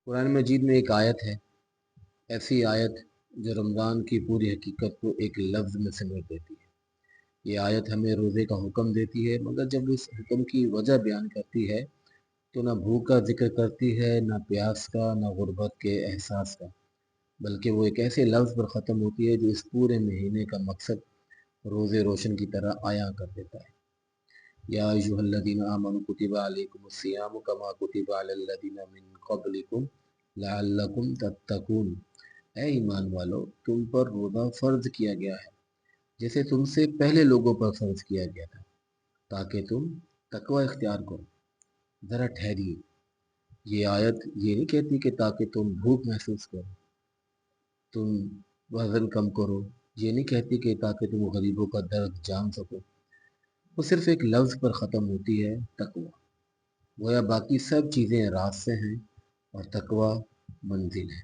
कुरान मजीद में एक आयत है, ऐसी आयत जो रमज़ान की पूरी हकीकत को एक लफ्ज़ में समेट देती है। ये आयत हमें रोज़े का हुक्म देती है, मगर जब इस हुक्म की वजह बयान करती है तो ना भूख का जिक्र करती है, ना प्यास का, ना गुर्बत के एहसास का, बल्कि वो एक ऐसे लफ्ज़ पर ख़त्म होती है जो इस पूरे महीने का मकसद रोज़े रोशन की तरह आया कर देता है। या अय्युहल्लज़ीना आमनू कुतिबा अलैकुमुस्सियामु कमा कुतिबा अलल्लज़ीना मिन क़ब्लिकुम लअल्लकुम तत्तकून। ऐ ईमान वालो, तुम पर रोज़ा फ़र्ज़ किया गया है जैसे तुमसे पहले लोगों पर फ़र्ज़ किया गया था, ताकि तुम तकवा इख्तियार करो। ज़रा ठहरिए, ये आयत ये नहीं कहती कि ताकि तुम भूख महसूस करो, तुम वज़न कम करो। ये नहीं कहती कि ताकि तुम गरीबों का दर्द जान सको। वो सिर्फ़ एक लफ्ज़ पर ख़त्म होती है, तकवा। गोया बाकी सब चीज़ें रास्ते हैं और तकवा मंजिल है।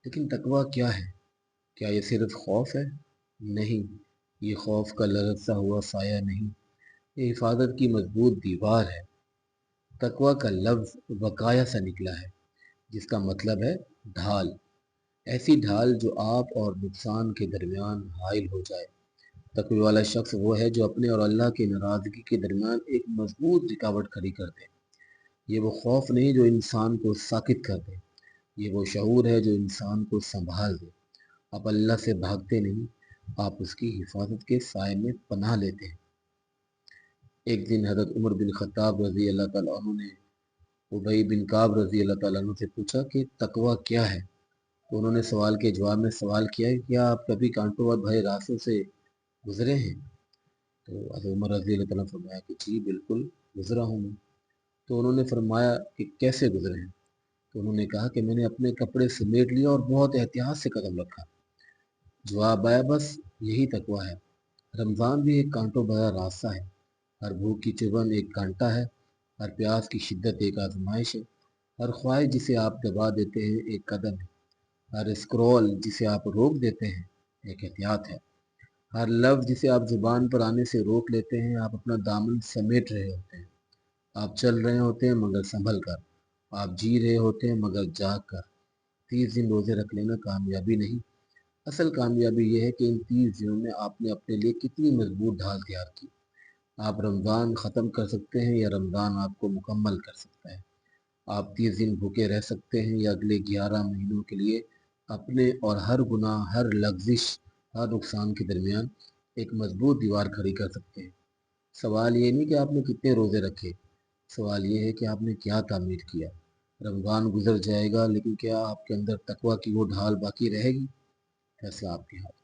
लेकिन तकवा क्या है? क्या ये सिर्फ खौफ है? नहीं, ये खौफ का लरज़ता हुआ साया नहीं, ये हिफाजत की मजबूत दीवार है। तकवा का लफ्ज़ वकाया से निकला है, जिसका मतलब है ढाल। ऐसी ढाल जो आप और नुकसान के दरमियान हाइल हो जाए। तकवे वाला शख्स वो है जो अपने और अल्लाह की नाराज़गी के दरमियान एक मजबूत रुकावट खड़ी कर दे। ये वो खौफ नहीं जो इंसान को साकित कर दे, ये वो शऊर है जो इंसान को संभाल दे। आप अल्लाह से भागते नहीं, आप उसकी हिफाजत के साए में पनाह लेते हैं। एक दिन हज़रत उमर बिन ख़त्ताब रज़ी अल्लाह तआला अन्हु ने उबई बिन काब रज़ी अल्लाह तआला अन्हु से पूछा कि तकवा क्या है? तो उन्होंने सवाल के जवाब में सवाल किया कि क्या आप कभी कांटों और भरे रास्तों से गुजरे हैं? तो हज़रत उमर रज़ी अल्लाह तआला ने फरमाया कि जी बिल्कुल गुजरा हूँ मैं। तो उन्होंने फरमाया कि कैसे गुजरे हैं? तो उन्होंने कहा कि मैंने अपने कपड़े समेट लिए और बहुत एहतियात से कदम रखा। जवाब आया, बस यही तकवा है। रमज़ान भी एक कांटों भरा रास्ता है। हर भूख की चुभन एक कांटा है, हर प्यास की शिद्दत एक आजमाइश है, हर ख्वाहिश जिसे आप दबा देते हैं एक कदम है, हर स्क्रॉल जिसे आप रोक देते हैं एक एहतियात है, हर लफ्ज़ जिसे आप ज़ुबान पर आने से रोक लेते हैं आप अपना दामन समेट रहे होते हैं। आप चल रहे होते हैं मगर संभल कर, आप जी रहे होते हैं मगर जाग कर। 30 दिन रोज़े रख लेना कामयाबी नहीं, असल कामयाबी यह है कि इन 30 दिनों में आपने अपने लिए कितनी मजबूत ढाल तैयार की। आप रमज़ान ख़त्म कर सकते हैं या रमज़ान आपको मुकम्मल कर सकता है। आप 30 दिन भूखे रह सकते हैं या अगले 11 महीनों के लिए अपने और हर गुनाह, हर लग़्ज़िश, हर नुकसान के दरमियान एक मजबूत दीवार खड़ी कर सकते हैं। सवाल ये नहीं कि आपने कितने रोज़े रखे, सवाल ये है कि आपने क्या तामीर किया। रमज़ान गुज़र जाएगा, लेकिन क्या आपके अंदर तकवा की वो ढाल बाकी रहेगी? फैसला आपके हाथ में।